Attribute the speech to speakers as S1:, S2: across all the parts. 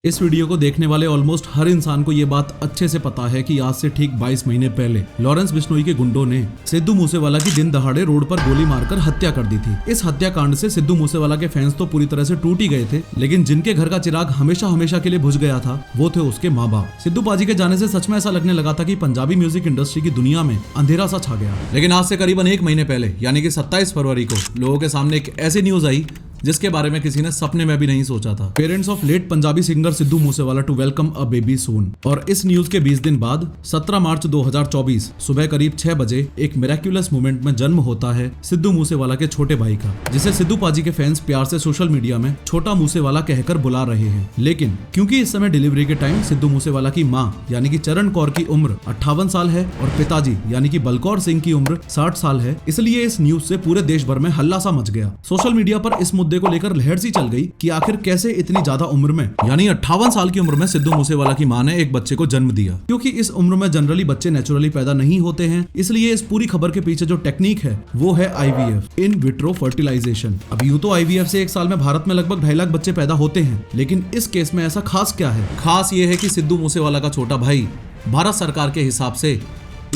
S1: इस वीडियो को देखने वाले ऑलमोस्ट हर इंसान को ये बात अच्छे से पता है कि आज से ठीक 22 महीने पहले लॉरेंस बिश्नोई के गुंडों ने सिद्धू मूसेवाला की दिन दहाड़े रोड पर गोली मारकर हत्या कर दी थी। इस हत्याकांड से सिद्धू मूसेवाला के फैंस तो पूरी तरह से टूट ही गए थे, लेकिन जिनके घर का चिराग हमेशा हमेशा के लिए बुझ गया था वो थे उसके माँ बाप। सिद्धू पाजी के जाने से सच में ऐसा लगने लगा था कि पंजाबी म्यूजिक इंडस्ट्री की दुनिया में अंधेरा सा छा गया। लेकिन आज से करीबन 1 महीने पहले यानी कि 27 फरवरी को लोगों के सामने एक ऐसी न्यूज आई जिसके बारे में किसी ने सपने में भी नहीं सोचा था। Parents of late Punjabi singer Sidhu Moosewala to welcome a baby soon. और इस न्यूज के 20 दिन बाद 17 मार्च 2024 सुबह करीब 6 बजे एक मिरेक्युलस मोमेंट में जन्म होता है सिद्धू मूसेवाला के छोटे भाई का, जिसे सिद्धू पाजी के फैंस प्यार से सोशल मीडिया में छोटा मूसेवाला कहकर बुला रहे हैं। लेकिन क्योंकि इस समय डिलीवरी के टाइम सिद्धू मूसेवाला की माँ यानी कि चरण कौर की उम्र 58 साल है और पिताजी यानी कि बलकौर सिंह की उम्र 60 साल है, इसलिए इस न्यूज से पूरे देश भर में हल्ला सा मच गया। सोशल मीडिया पर इस मुद्दे को लेकर लहर सी चल गई कि आखिर कैसे इतनी ज्यादा उम्र में यानी 58 साल की उम्र में सिद्धू मूसेवाला की मां ने एक बच्चे को जन्म दिया। क्योंकि इस उम्र में जनरली बच्चे नेचुरली पैदा नहीं होते हैं, इसलिए इस पूरी खबर के पीछे जो टेक्निक है वो है IVF, इन विट्रो फर्टिलाइजेशन। अब यूं तो IVF से एक साल में भारत में लगभग 2.5 लाख बच्चे पैदा होते हैं, लेकिन इस केस में ऐसा खास क्या है? खास ये है कि सिद्धू मूसेवाला का छोटा भाई भारत सरकार के हिसाब से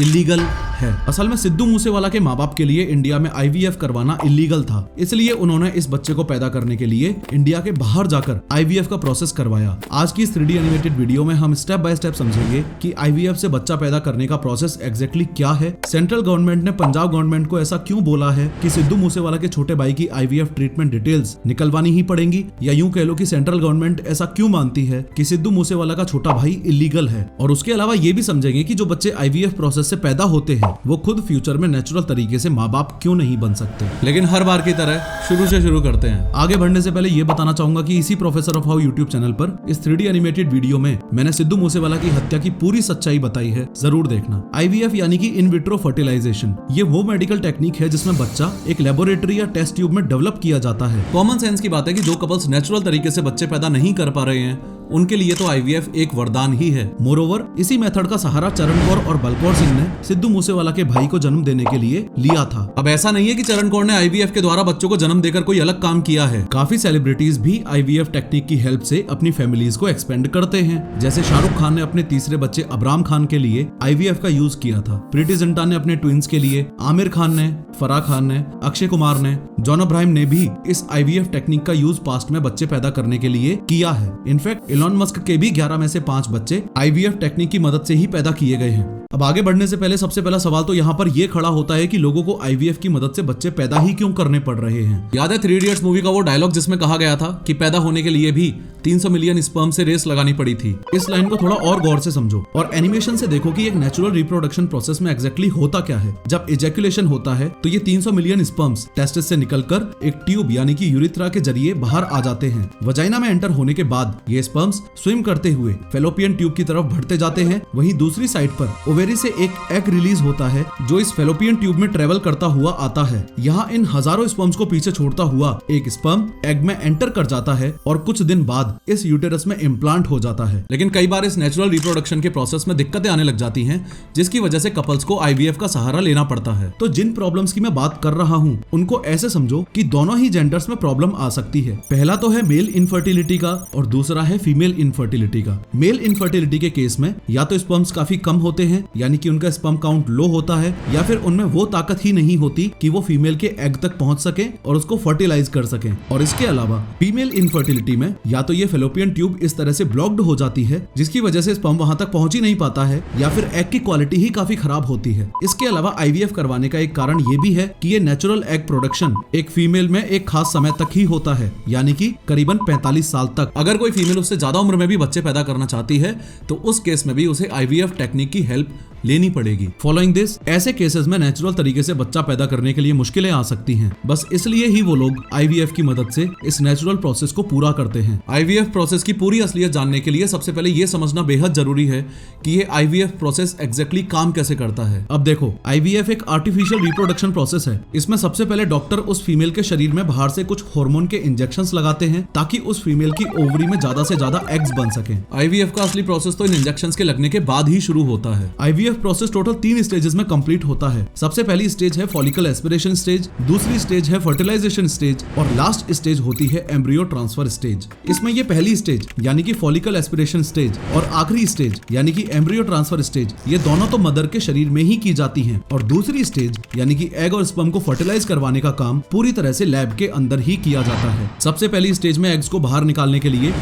S1: इलीगल है। असल में सिद्धू मूसेवाला के माँ बाप के लिए इंडिया में IVF करवाना इलीगल था, इसलिए उन्होंने इस बच्चे को पैदा करने के लिए इंडिया के बाहर जाकर IVF का प्रोसेस करवाया। आज की इस 3D एनिमेटेड वीडियो में हम स्टेप बाय स्टेप समझेंगे कि IVF से बच्चा पैदा करने का प्रोसेस एग्जैक्टली क्या है, सेंट्रल गवर्नमेंट ने पंजाब गवर्नमेंट को ऐसा क्यों बोला है कि सिद्धू मूसेवाला के छोटे भाई की IVF ट्रीटमेंट डिटेल्स निकलवानी ही पड़ेंगी, या यूं कह लो कि सेंट्रल गवर्नमेंट ऐसा क्यों मानती है कि सिद्धू मूसेवाला का छोटा भाई इलीगल है। और उसके अलावा ये भी समझेंगे कि जो बच्चे IVF प्रोसेस से पैदा होते हैं वो खुद फ्यूचर में नेचुरल तरीके से माँ बाप क्यों नहीं बन सकते। लेकिन हर बार की तरह शुरू से शुरू करते हैं। आगे बढ़ने से पहले ये बताना चाहूंगा कि इसी professor of how YouTube channel पर इस 3D एनिमेटेड वीडियो में मैंने सिद्धू मूसेवाला की हत्या की पूरी सच्चाई बताई है, जरूर देखना। IVF यानी कि इन विट्रो फर्टिलाइजेशन, ये वो मेडिकल टेक्निक है जिसमें बच्चा एक लेबोरेटरी या टेस्ट ट्यूब में डेवलप किया जाता है। कॉमन सेंस की बात है कि जो कपल्स नेचुरल तरीके से बच्चे पैदा नहीं कर पा रहे हैं उनके लिए तो IVF एक वरदान ही है। मोरोवर इसी मेथड का सहारा चरण कौर और बलकौर सिंह ने सिद्धू मूसेवाला के भाई को जन्म देने के लिए लिया था। अब ऐसा नहीं है कि चरण कौर ने IVF के द्वारा बच्चों को जन्म देकर कोई अलग काम किया है। काफी सेलिब्रिटीज भी IVF टेक्निक की हेल्प से अपनी फैमिलीज को एक्सपेंड करते हैं। जैसे शाहरुख खान ने अपने तीसरे बच्चे अबराम खान के लिए IVF का यूज किया था, प्रीति जिंटा ने अपने ट्विंस के लिए, आमिर खान ने, फराह खान ने, अक्षय कुमार ने, जॉन अब्राहम ने भी इस IVF टेक्निक का यूज पास्ट में बच्चे पैदा करने के लिए किया है। इनफैक्ट इलॉन मस्क के भी 11 में से 5 बच्चे IVF टेक्निक की मदद से ही पैदा किए गए हैं। अब आगे बढ़ने से पहले सबसे पहला सवाल तो यहाँ पर ये खड़ा होता है कि लोगों को IVF की मदद से बच्चे पैदा ही क्यों करने पड़ रहे हैं। याद है 3 इडियट्स मूवी का वो डायलॉग जिसमें कहा गया था कि पैदा होने के लिए भी 300 मिलियन स्पर्म से रेस लगानी पड़ी थी। इस लाइन को थोड़ा और गौर से समझो और एनिमेशन से देखो कि एक नेचुरल रिप्रोडक्शन प्रोसेस में एग्जैक्टली होता क्या है। जब इजैकुलेशन होता है तो ये 300 मिलियन स्पर्म्स टेस्टिस से निकलकर एक ट्यूब यानी कि यूरिथ्रा के जरिए बाहर आ जाते हैं। वजाइना में एंटर होने के बाद ये स्पर्म्स स्विम करते हुए फेलोपियन ट्यूब की तरफ बढ़ते जाते हैं। वहीं दूसरी साइड पर ओवेरी से एक एग रिलीज होता है जो इस फेलोपियन ट्यूब में ट्रेवल करता हुआ आता है। यहाँ इन हजारों स्पर्म्स को पीछे छोड़ता हुआ एक स्पर्म एग में एंटर कर जाता है और कुछ दिन बाद इस यूटेरस में इम्प्लांट हो जाता है। लेकिन कई बार इस नेचुरल रिप्रोडक्शन के प्रोसेस में दिक्कतें आने लग जाती हैं, जिसकी वजह से कपल्स को IVF का सहारा लेना पड़ता है। तो जिन प्रॉब्लम्स की मैं बात कर रहा हूँ उनको ऐसे समझो कि दोनों ही जेंडर्स में प्रॉब्लम आ सकती है। पहला तो है मेल इनफर्टिलिटी का और दूसरा है फीमेल इनफर्टिलिटी का। मेल इनफर्टिलिटी के केस में या तो स्पर्म्स काफी कम होते हैं यानी कि उनका स्पर्म काउंट लो होता है, या फिर उनमें वो ताकत ही नहीं होती कि वो फीमेल के एग तक पहुंच सके और उसको फर्टिलाइज कर सके। और इसके अलावा फीमेल इनफर्टिलिटी में या तो ये फेलोपियन ट्यूब इस तरह से ब्लॉक्ड हो जाती है जिसकी वजह से स्पर्म वहां तक पहुंच ही नहीं पाता है, या फिर एग की क्वालिटी ही काफी खराब होती है। इसके अलावा IVF करवाने का एक कारण ये भी है कि ये नेचुरल एग प्रोडक्शन एक फीमेल में एक खास समय तक ही होता है, यानी कि करीबन 45 साल तक। अगर कोई फीमेल उससे ज्यादा उम्र में भी बच्चे पैदा करना चाहती है तो उस केस में भी उसे IVF टेक्निक की हेल्प लेनी पड़ेगी। फॉलोइंग दिस, ऐसे केसेस में नेचुरल तरीके से बच्चा पैदा करने के लिए मुश्किलें आ सकती हैं। बस इसलिए ही वो लोग IVF की मदद से इस नेचुरल प्रोसेस को पूरा करते हैं। IVF प्रोसेस की पूरी असलियत जानने के लिए सबसे पहले ये समझना बेहद जरूरी है कि ये IVF प्रोसेस एग्जैक्टली काम कैसे करता है। अब देखो, IVF एक आर्टिफिशियल रिप्रोडक्शन प्रोसेस है। इसमें सबसे पहले डॉक्टर उस फीमेल के शरीर में बाहर से कुछ हार्मोन के इंजेक्शंस लगाते हैं ताकि उस फीमेल की ओवरी में ज्यादा से ज्यादा एग्स बन सके। IVF का असली प्रोसेस तो इन इंजेक्शंस के लगने के बाद ही शुरू होता है। IVF IVF process total 3 stages में कंप्लीट होता है। सबसे पहली स्टेज है फॉलिकल एस्पिरेशन स्टेज, दूसरी स्टेज है फर्टिलाइजेशन स्टेज और लास्ट स्टेज होती है एम्ब्रियो ट्रांसफर स्टेज। इसमें ये पहली स्टेज यानी कि फॉलिकल एस्पिरेशन स्टेज और आखिरी स्टेज यानी कि एम्ब्रियो ट्रांसफर स्टेज, ये दोनों तो मदर के शरीर में ही की जाती हैं और दूसरी स्टेज यानी कि एग और स्पर्म को फर्टिलाइज करवाने का काम पूरी तरह से लैब के अंदर ही किया जाता है। सबसे पहली स्टेज में एग्स को बाहर निकालने के लिए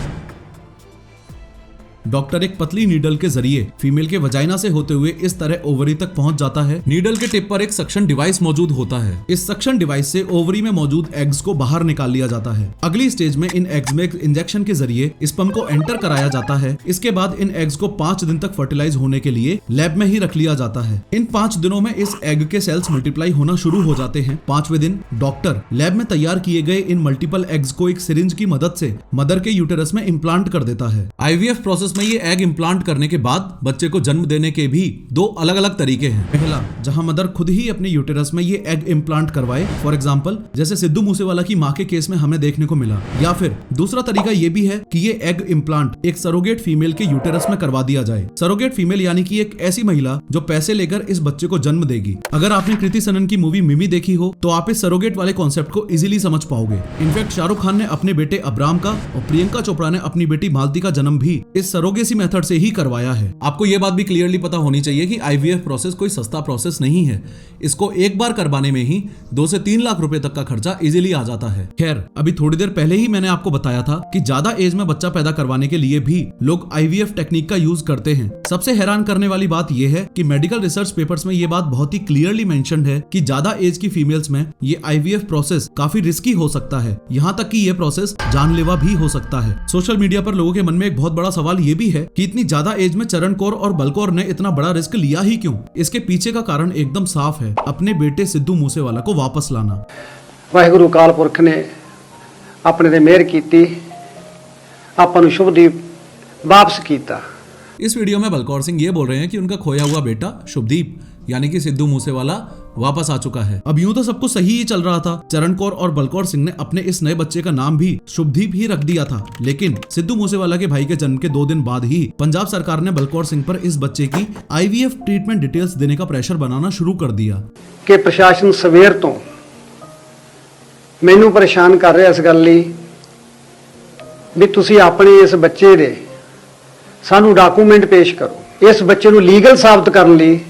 S1: डॉक्टर एक पतली नीडल के जरिए फीमेल के वजाइना से होते हुए इस तरह ओवरी तक पहुंच जाता है। नीडल के टिप पर एक सक्शन डिवाइस मौजूद होता है। इस सक्शन डिवाइस से ओवरी में मौजूद एग्स को बाहर निकाल लिया जाता है। अगली स्टेज में इन एग्स में इंजेक्शन के जरिए स्पर्म को एंटर कराया जाता है। इसके बाद इन एग्स को 5 दिन तक फर्टिलाइज होने के लिए लैब में ही रख लिया जाता है। इन 5 दिनों में इस एग के सेल्स मल्टीप्लाई होना शुरू हो जाते हैं। 5वें दिन डॉक्टर लैब में तैयार किए गए इन मल्टीपल एग्स को एक सिरिंज की मदद से मदर के यूटेरस में इम्प्लांट कर देता है। IVF प्रोसेस में ये एग इम्प्लांट करने के बाद बच्चे को जन्म देने के भी 2 अलग अलग तरीके हैं। पहला, जहां मदर खुद ही अपने यूटेरस में ये एग इम्प्लांट करवाए, फॉर एग्जांपल जैसे सिद्धू मूसेवाला की मां के केस में हमें देखने को मिला। या फिर दूसरा तरीका ये भी है कि ये एग इम्प्लांट एक सरोगेट फीमेल के यूटेरस में करवा दिया जाए। सरोगेट फीमेल यानी कि एक ऐसी महिला जो पैसे लेकर इस बच्चे को जन्म देगी। अगर आपने कृति सनन की मूवी मिमी देखी हो तो आप इस सरोगेट वाले कॉन्सेप्ट को इजीली समझ पाओगे। इनफैक्ट शाहरुख खान ने अपने बेटे अब्राम का और प्रियंका चोपड़ा ने अपनी बेटी मालती का जन्म भी इस सरोगेसी मेथड से ही करवाया है। आपको यह बात भी क्लियरली पता होनी चाहिए कि IVF प्रोसेस कोई सस्ता प्रोसेस नहीं है। इसको एक बार करवाने में ही 2 से 3 लाख रुपए तक का खर्चा इजीली आ जाता है। खैर, अभी थोड़ी देर पहले ही मैंने आपको बताया था कि ज्यादा एज में बच्चा पैदा करवाने के लिए भी लोग IVF टेक्निक का यूज करते हैं। सबसे हैरान करने वाली बात यह है कि मेडिकल रिसर्च पेपर्स में यह बात बहुत ही क्लियरली मेंशन्ड है कि ज्यादा एज की फीमेल्स में ये IVF प्रोसेस काफी रिस्की हो सकता है। यहाँ तक कि ये प्रोसेस जानलेवा भी हो सकता है। सोशल मीडिया पर लोगों के मन में एक बहुत बड़ा सवाल ये भी है कि इतनी ज्यादा एज में चरण कौर और बलकौर ने इतना बड़ा रिस्क लिया ही क्यों? इसके पीछे का कारण एकदम साफ है, अपने बेटे सिद्धू मूसेवाला को वापस लाना।
S2: वाहिगुरु अकाल पुरख ने अपने ते मेहर कीती, आपां नूं शुभदीप वापस कीता।
S1: इस वीडियो में बलकौर सिंह ये बोल रहे हैं कि उनका खोया हुआ बेटा शुभदीप यानी कि सिद्धू मूसेवाला वापस आ चुका है। अब यूं तो सब कुछ सही ही चल रहा था। चरण कौर और बलकौर सिंह ने अपने इस नए बच्चे का नाम भी शुभदीप ही रख दिया था, लेकिन सिद्धू मूसेवाला के भाई के जन्म के 2 दिन बाद ही पंजाब सरकार ने बलकौर सिंह पर इस बच्चे की IVF ट्रीटमेंट डिटेल्स देने का प्रेशर बनाना शुरू कर दिया।
S2: कि प्रशासन सवेर तो मैनू परेशान कर रहा इस गल लई भी तुसी अपने इस बच्चे दे सानू डॉकूमेंट पेश करो। इस बच्चे नू लीगल साबित करने लई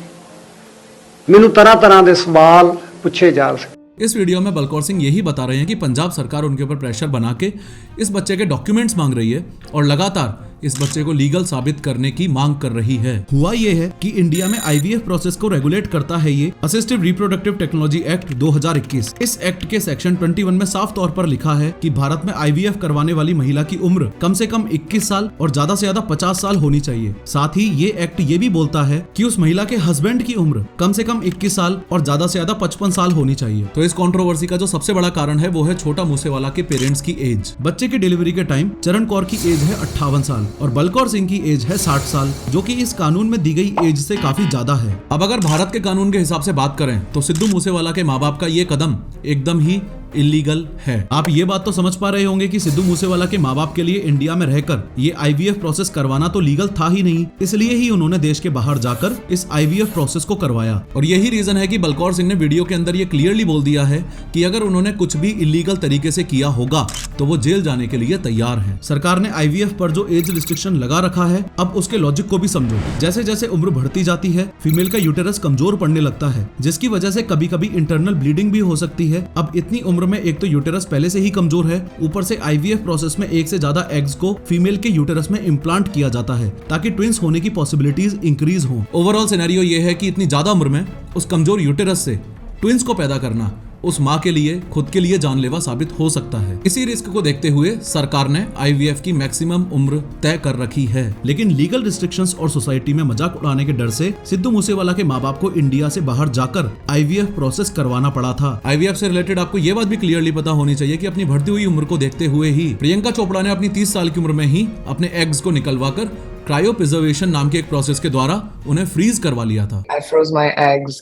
S2: मैनू तरह तरह के सवाल पूछे जा सकते।
S1: इस वीडियो में बलकौर सिंह यही बता रहे हैं कि पंजाब सरकार उनके ऊपर प्रेशर बना के इस बच्चे के डॉक्यूमेंट्स मांग रही है और लगातार इस बच्चे को लीगल साबित करने की मांग कर रही है। हुआ ये है कि इंडिया में IVF प्रोसेस को रेगुलेट करता है ये असिस्टिव रिप्रोडक्टिव टेक्नोलॉजी एक्ट 2021। इस एक्ट के सेक्शन 21 में साफ तौर पर लिखा है कि भारत में IVF करवाने वाली महिला की उम्र कम से कम 21 साल और ज्यादा से ज्यादा 50 साल होनी चाहिए। साथ ही ये एक्ट ये भी बोलता है कि उस महिला के हस्बैंड की उम्र कम से कम 21 साल और ज्यादा से ज्यादा 55 साल होनी चाहिए। तो इस कंट्रोवर्सी का जो सबसे बड़ा कारण है वो है छोटा मूसेवाला के पेरेंट्स की एज। बच्चे की डिलीवरी के टाइम चरण कौर की एज है 58 साल और बलकौर सिंह की एज है 60 साल, जो कि इस कानून में दी गई एज से काफी ज्यादा है। अब अगर भारत के कानून के हिसाब से बात करें तो सिद्धू मूसेवाला के माँ बाप का ये कदम एकदम ही इलीगल है। आप ये बात तो समझ पा रहे होंगे कि सिद्धू मूसेवाला के माँ बाप के लिए इंडिया में रहकर ये IVF प्रोसेस करवाना तो लीगल था ही नहीं, इसलिए ही उन्होंने देश के बाहर जाकर इस IVF प्रोसेस को करवाया। और यही रीजन है कि बलकौर सिंह ने वीडियो के अंदर ये क्लियरली बोल दिया है कि अगर उन्होंने कुछ भी इलीगल तरीके से किया होगा तो वो जेल जाने के लिए तैयार है। सरकार ने IVF पर जो एज रिस्ट्रिक्शन लगा रखा है, अब उसके लॉजिक को भी समझो। जैसे जैसे उम्र बढ़ती जाती है फीमेल का यूटेरस कमजोर पड़ने लगता है, जिसकी वजह से कभी कभी इंटरनल ब्लीडिंग भी हो सकती है। अब इतनी उम्र में एक तो यूटेरस पहले से ही कमजोर है, ऊपर से IVF प्रोसेस में एक से ज्यादा एग्स को फीमेल के यूटेरस में इम्प्लांट किया जाता है ताकि ट्विंस होने की पॉसिबिलिटीज इंक्रीज हो। ओवरऑल सिनेरियो ये है कि इतनी ज्यादा उम्र में उस कमजोर यूटेरस से ट्विंस को पैदा करना उस माँ के लिए खुद के लिए जानलेवा साबित हो सकता है। इसी रिस्क को देखते हुए सरकार ने IVF की मैक्सिमम उम्र तय कर रखी है, लेकिन लीगल रिस्ट्रिक्शंस और सोसाइटी में मजाक उड़ाने के डर से सिद्धू मूसेवाला के माँ बाप को इंडिया से बाहर जाकर IVF प्रोसेस करवाना पड़ा था। IVF से रिलेटेड आपको ये बात भी क्लियरली पता होनी चाहिए कि अपनी बढ़ती हुई उम्र को देखते हुए ही प्रियंका चोपड़ा ने अपनी 30 साल की उम्र में ही अपने एग्स को निकलवा कर क्रायो प्रिजर्वेशन नाम के एक प्रोसेस के द्वारा उन्हें फ्रीज करवा लिया था।
S3: I froze my eggs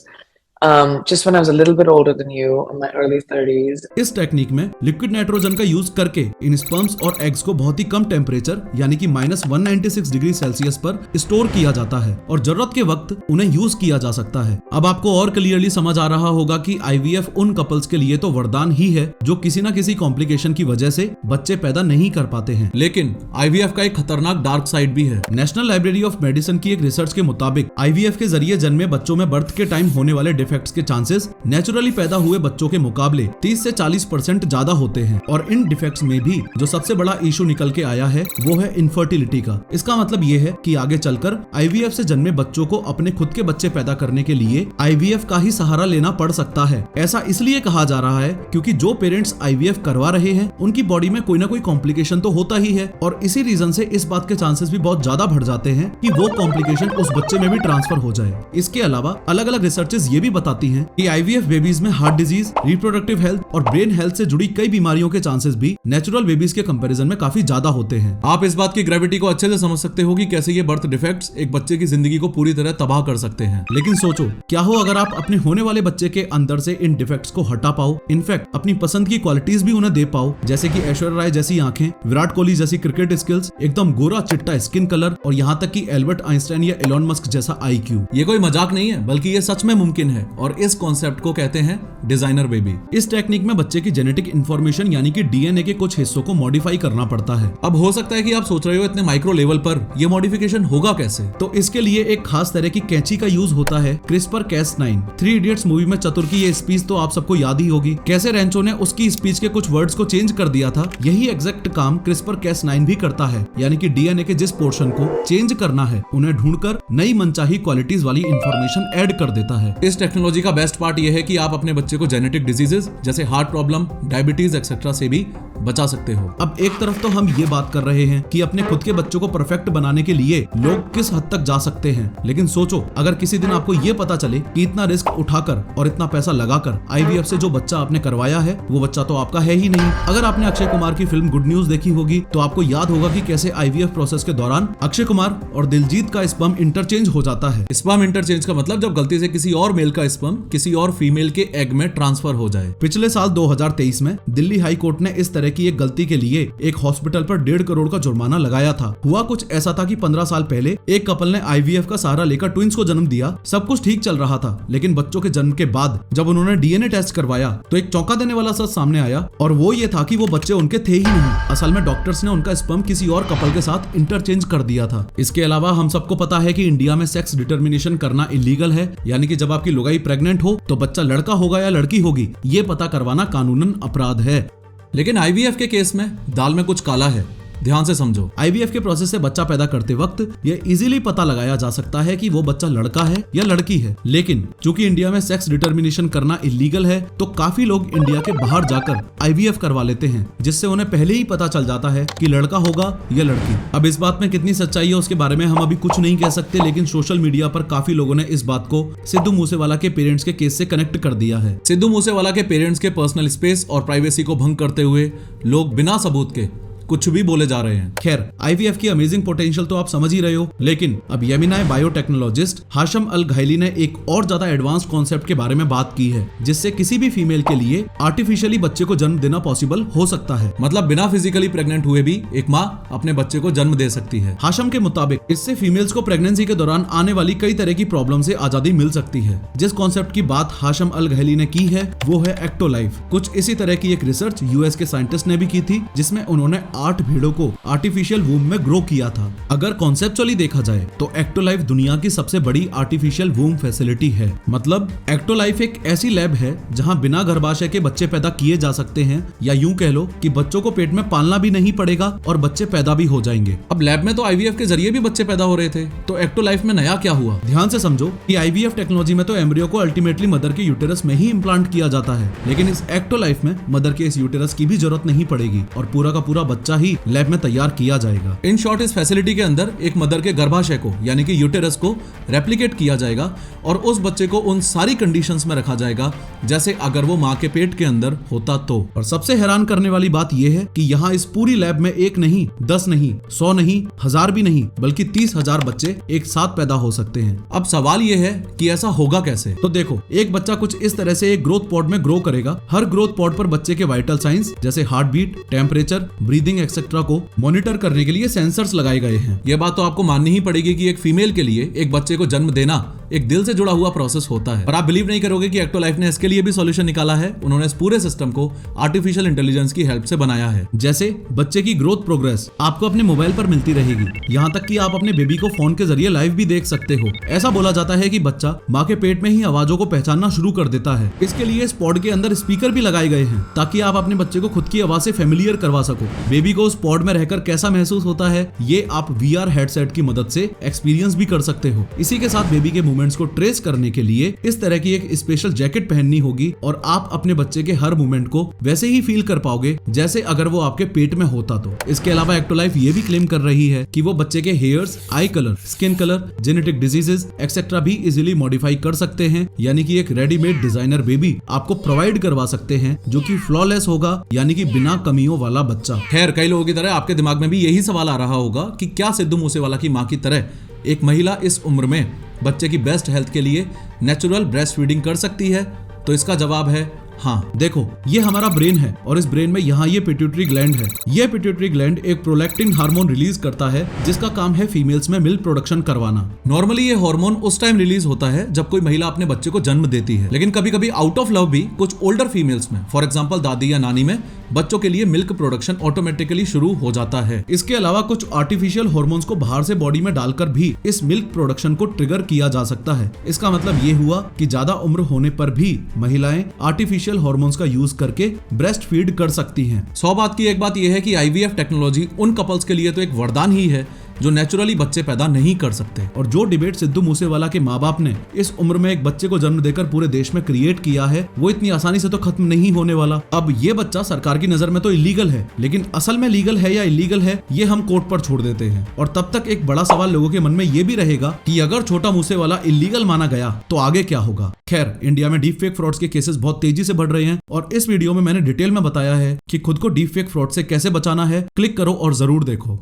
S3: just when I was a little bit older than you, in my early 30s.
S1: इस टेक्निक में लिक्विड नाइट्रोजन का यूज करके इन स्पर्म्स और एग्स को बहुत ही कम टेम्परेचर यानी कि -196 डिग्री सेल्सियस पर स्टोर किया जाता है और जरूरत के वक्त उन्हें यूज किया जा सकता है। अब आपको और क्लियरली समझ आ रहा होगा कि आईवीएफ उन कपल्स के लिए तो वरदान ही है जो किसी न किसी कॉम्प्लिकेशन की वजह से बच्चे पैदा नहीं कर पाते हैं। लेकिन आईवीएफ का एक खतरनाक डार्क साइड भी है। नेशनल लाइब्रेरी ऑफ मेडिसिन की एक रिसर्च के मुताबिक आईवीएफ के जरिए जन्मे बच्चों में बर्थ के टाइम होने वाले डिफेक्ट्स के चांसेस नेचुरली पैदा हुए बच्चों के मुकाबले 30 से 40% ज्यादा होते हैं और इन डिफेक्ट्स में भी जो सबसे बड़ा इशू निकल के आया है वो है इनफर्टिलिटी का। इसका मतलब ये है कि आगे चलकर आईवीएफ से जन्मे बच्चों को अपने खुद के बच्चे पैदा करने के लिए आईवीएफ का ही सहारा लेना पड़ सकता है। ऐसा इसलिए कहा जा रहा है क्योंकि जो पेरेंट्स आईवीएफ करवा रहे हैं उनकी बॉडी में कोई ना कोई कॉम्प्लिकेशन तो होता ही है और इसी रीजन से इस बात के चांसेस भी बहुत ज्यादा बढ़ जाते हैं कि वो कॉम्प्लिकेशन उस बच्चे में भी ट्रांसफर हो जाए। इसके अलावा अलग अलग रिसर्चेस ये भी बताती हैं कि आईवीएफ बेबीज में हार्ट डिजीज, रिप्रोडक्टिव हेल्थ और ब्रेन हेल्थ से जुड़ी कई बीमारियों के चांसेस भी नेचुरल बेबीज के कंपैरिजन में काफी ज्यादा होते हैं। आप इस बात की ग्रेविटी को अच्छे से समझ सकते हो कि कैसे ये बर्थ डिफेक्ट्स एक बच्चे की जिंदगी को पूरी तरह तबाह कर सकते हैं। लेकिन सोचो क्या हो अगर आप अपने होने वाले बच्चे के अंदर से इन डिफेक्ट्स को हटा पाओ, इनफैक्ट अपनी पसंद की क्वालिटीज भी उन्हें दे पाओ, जैसे कि ऐश्वर्या राय जैसी आंखें, विराट कोहली जैसी क्रिकेट स्किल्स, एकदम गोरा चिट्टा स्किन कलर और यहाँ तक कि एल्बर्ट आइंस्टाइन या एलोन मस्क जैसा आईक्यू। ये कोई मजाक नहीं है बल्कि ये सच में मुमकिन है और इस कॉन्सेप्ट को कहते हैं डिजाइनर बेबी। इस टेक्निक में बच्चे की जेनेटिक इंफॉर्मेशन यानी कि डीएनए के कुछ हिस्सों को मॉडिफाई करना पड़ता है। अब हो सकता है कि आप सोच रहे हो इतने माइक्रो लेवल पर ये मॉडिफिकेशन होगा कैसे, तो इसके लिए एक खास तरह की कैंची का यूज होता है, CRISPR-Cas9। 3 इडियट्स मूवी में चतुर की ये स्पीच तो आप सबको याद ही होगी, कैसे रेंचो ने उसकी स्पीच के कुछ वर्ड्स को चेंज कर दिया था। यही एग्जैक्ट काम CRISPR-Cas9 भी करता है, यानी कि डीएनए के जिस पोर्शन को चेंज करना है उन्हें ढूंढकर नई मनचाही क्वालिटीज वाली इंफॉर्मेशन ऐड कर देता है। इस टेक्नोलॉजी का बेस्ट पार्ट यह है कि आप अपने बच्चे को जेनेटिक डिजीजेस जैसे हार्ट प्रॉब्लम, डायबिटीज एक्सेट्रा से भी बचा सकते हो। अब एक तरफ तो हम ये बात कर रहे हैं कि अपने खुद के बच्चों को परफेक्ट बनाने के लिए लोग किस हद तक जा सकते हैं, लेकिन सोचो अगर किसी दिन आपको ये पता चले कि इतना रिस्क उठाकर और इतना पैसा लगाकर आईवीएफ से जो बच्चा आपने करवाया है वो बच्चा तो आपका है ही नहीं। अगर आपने अक्षय कुमार की फिल्म गुड न्यूज देखी होगी तो आपको याद होगा कि कैसे आईवीएफ प्रोसेस के दौरान अक्षय कुमार और दिलजीत का स्पर्म इंटरचेंज हो जाता है। स्पर्म इंटरचेंज का मतलब जब गलती से किसी और मेल का स्पर्म किसी और फीमेल के एग में ट्रांसफर हो जाए। पिछले साल 2023 में दिल्ली हाई कोर्ट ने इस तरह की एक गलती के लिए एक हॉस्पिटल पर 1.5 करोड़ का जुर्माना लगाया था। हुआ कुछ ऐसा था कि 15 साल पहले एक कपल ने आईवीएफ का सहारा लेकर ट्विंस को जन्म दिया। सब कुछ ठीक चल रहा था, लेकिन बच्चों के जन्म के बाद जब उन्होंने डीएनए टेस्ट करवाया तो एक चौंका देने वाला सच सामने आया और वो ये था कि वो बच्चे उनके थे ही नहीं। असल में डॉक्टर्स ने उनका स्पर्म किसी और कपल के साथ इंटरचेंज कर दिया था। इसके अलावा हम सबको पता है कि इंडिया में सेक्स डिटर्मिनेशन करना इलीगल है, यानी कि जब आपकी लुगाई प्रेग्नेंट हो तो बच्चा लड़का होगा या लड़की होगी ये पता करवाना कानूनन अपराध है। लेकिन आईवीएफ के केस में दाल में कुछ काला है, ध्यान से समझो। आईवीएफ के प्रोसेस से बच्चा पैदा करते वक्त ये इजीली पता लगाया जा सकता है कि वो बच्चा लड़का है या लड़की है, लेकिन चूंकि इंडिया में सेक्स डिटर्मिनेशन करना इलीगल है तो काफी लोग इंडिया के बाहर जाकर आईवीएफ करवा लेते हैं, जिससे उन्हें पहले ही पता चल जाता है कि लड़का होगा या लड़की। अब इस बात में कितनी सच्चाई है उसके बारे में हम अभी कुछ नहीं कह सकते, लेकिन सोशल मीडिया पर काफी लोगों ने इस बात को सिद्धू मूसेवाला के पेरेंट्स के केस से कनेक्ट कर दिया है। सिद्धू मूसेवाला के पेरेंट्स के पर्सनल स्पेस और प्राइवेसी को भंग करते हुए लोग बिना सबूत के कुछ भी बोले जा रहे हैं। खैर, आईवीएफ की अमेजिंग पोटेंशियल तो आप समझ ही रहे हो, लेकिन अब येमेनाई बायोटेक्नोलॉजिस्ट हाशम अल घायली ने एक और ज्यादा एडवांस कॉन्सेप्ट के बारे में बात की है, जिससे किसी भी फीमेल के लिए आर्टिफिशियली बच्चे को जन्म देना पॉसिबल हो सकता है। मतलब बिना फिजिकली प्रेग्नेंट हुए भी एक माँ अपने बच्चे को जन्म दे सकती है। हाशम के मुताबिक इससे फीमेल्स को प्रेगनेंसी के दौरान आने वाली कई तरह की प्रॉब्लम से आजादी मिल सकती है। जिस कॉन्सेप्ट की बात हाशम अल घायली ने की है वो है एक्टोलाइफ। कुछ इसी तरह की एक रिसर्च यूएस के साइंटिस्ट ने भी की थी, जिसमें उन्होंने 8 भेड़ों को आर्टिफिशियल वूम में ग्रो किया था। अगर कॉन्सेप्चुअली देखा जाए तो एक्टोलाइफ दुनिया की सबसे बड़ी आर्टिफिशियल वूम फैसिलिटी है। मतलब एक्टोलाइफ एक ऐसी लैब है जहां बिना गर्भाशय के बच्चे पैदा किए जा सकते हैं, या यूं कह लो कि बच्चों को पेट में पालना भी नहीं पड़ेगा और बच्चे पैदा भी हो जाएंगे। अब लैब में तो आईवीएफ के जरिए भी बच्चे पैदा हो रहे थे, तो एक्टोलाइफ में नया क्या हुआ? ध्यान से समझो कि आईवीएफ टेक्नोलॉजी में तो एम्ब्रियो को अल्टीमेटली मदर के यूटेरस में ही इम्प्लांट किया जाता है, लेकिन इस एक्टोलाइफ में मदर के इस यूटेरस की भी जरूरत नहीं पड़ेगी और पूरा का पूरा बच्चा बच्चा ही लैब में तैयार किया जाएगा। इन शॉर्ट इस फैसिलिटी के अंदर एक मदर के गर्भाशय को यानी कि यूटेरस को रेप्लिकेट किया जाएगा और उस बच्चे को उन सारी कंडीशंस में रखा जाएगा जैसे अगर वो माँ के पेट के अंदर होता तो। और सबसे हैरान करने वाली बात यह है कि यहाँ इस पूरी लैब में 1 नहीं, 10 नहीं, 100 नहीं, 1000 भी नहीं, बल्कि 30,000 बच्चे एक साथ पैदा हो सकते हैं। अब सवाल यह है कि ऐसा होगा कैसे? तो देखो, एक बच्चा कुछ इस तरह से एक ग्रोथ पॉड में ग्रो करेगा। हर ग्रोथ पॉड पर बच्चे के वाइटल साइंस जैसे heartbeat, temperature, breathing etcetera को मॉनिटर करने के लिए सेंसर्स लगाए गए हैं। यह बात तो आपको माननी ही पड़ेगी कि एक फीमेल के लिए एक बच्चे को जन्म देना एक दिल से जुड़ा हुआ प्रोसेस होता है। पर आप बिलीव नहीं करोगे कि एक्टो लाइफ ने इसके लिए भी सॉल्यूशन निकाला है। उन्होंने इस पूरे सिस्टम को आर्टिफिशियल इंटेलिजेंस की हेल्प से बनाया है। जैसे बच्चे की ग्रोथ प्रोग्रेस आपको अपने मोबाइल पर मिलती रहेगी, यहाँ तक कि आप अपने बेबी को फोन के जरिए लाइव भी देख सकते हो। ऐसा बोला जाता है कि बच्चा माँ के पेट में ही आवाजों को पहचानना शुरू कर देता है। इसके लिए इस पॉड के अंदर स्पीकर भी लगाए गए हैं ताकि आप अपने बच्चे को खुद की आवाज से फेमिलियर करवा सको। बेबी को उस पॉड में रहकर कैसा महसूस होता है ये आप VR हेडसेट की मदद से एक्सपीरियंस भी कर सकते हो। इसी के साथ बेबी के मूवमेंट्स को ट्रेस करने के लिए इस तरह की एक स्पेशल जैकेट पहननी होगी और आप अपने बच्चे के हर मूवमेंट को वैसे ही फील कर पाओगे जैसे अगर वो आपके पेट में होता तो। इसके अलावा एक्टो लाइफ ये भी क्लेम कर रही है कि वो बच्चे के हेयर्स, आई colour, skin colour, genetic diseases etcetera भी इजीली मॉडिफाई कर सकते हैं, यानी कि एक रेडीमेड डिजाइनर बेबी आपको प्रोवाइड करवा सकते हैं जो कि फ्लॉलेस होगा, यानी कि बिना कमियों वाला बच्चा। खैर, कई लोगों की तरह आपके दिमाग में भी यही सवाल आ रहा होगा कि क्या सिद्धू मूसेवाला की माँ की तरह एक महिला इस उम्र में बच्चे की बेस्ट हेल्थ के लिए नेचुरल ब्रेस्ट फीडिंग कर सकती है? तो इसका जवाब है हाँ। देखो, ये हमारा ब्रेन है और इस ब्रेन में यहाँ ये पिट्यूटरी ग्लैंड है। ये पिट्यूटरी ग्लैंड एक प्रोलैक्टिन हार्मोन रिलीज करता है जिसका काम है फीमेल्स में मिल्क प्रोडक्शन करवाना। नॉर्मली ये हार्मोन उस टाइम रिलीज होता है जब कोई महिला अपने बच्चे को जन्म देती है, लेकिन कभी कभी आउट ऑफ लव भी कुछ ओल्डर फीमेल्स में, फॉर एग्जाम्पल दादी या नानी में, बच्चों के लिए मिल्क प्रोडक्शन ऑटोमेटिकली शुरू हो जाता है। इसके अलावा कुछ आर्टिफिशियल हार्मोन्स को बाहर से बॉडी में डालकर भी इस मिल्क प्रोडक्शन को ट्रिगर किया जा सकता है। इसका मतलब ये हुआ कि ज्यादा उम्र होने पर भी महिलाएं आर्टिफिशियल हार्मोन्स का यूज करके ब्रेस्ट फीड कर सकती हैं। 100 बात की एक बात यह है कि IVF टेक्नोलॉजी उन कपल्स के लिए तो एक वरदान ही है जो नेचुरली बच्चे पैदा नहीं कर सकते। और जो डिबेट सिद्धू मूसेवाला के माँ बाप ने इस उम्र में एक बच्चे को जन्म देकर पूरे देश में क्रिएट किया है वो इतनी आसानी से तो खत्म नहीं होने वाला। अब ये बच्चा सरकार की नजर में तो इलीगल है, लेकिन असल में लीगल है या इलीगल है ये हम कोर्ट पर छोड़ देते हैं। और तब तक एक बड़ा सवाल लोगों के मन में ये भी रहेगा कि अगर छोटा मूसेवाला इलीगल माना गया तो आगे क्या होगा। खैर, इंडिया में डीप फेक फ्रॉड्स के केसेस बहुत तेजी से बढ़ रहे हैं और इस वीडियो में मैंने डिटेल में बताया है कि खुद को डीप फेक फ्रॉड से कैसे बचाना है। क्लिक करो और जरूर देखो।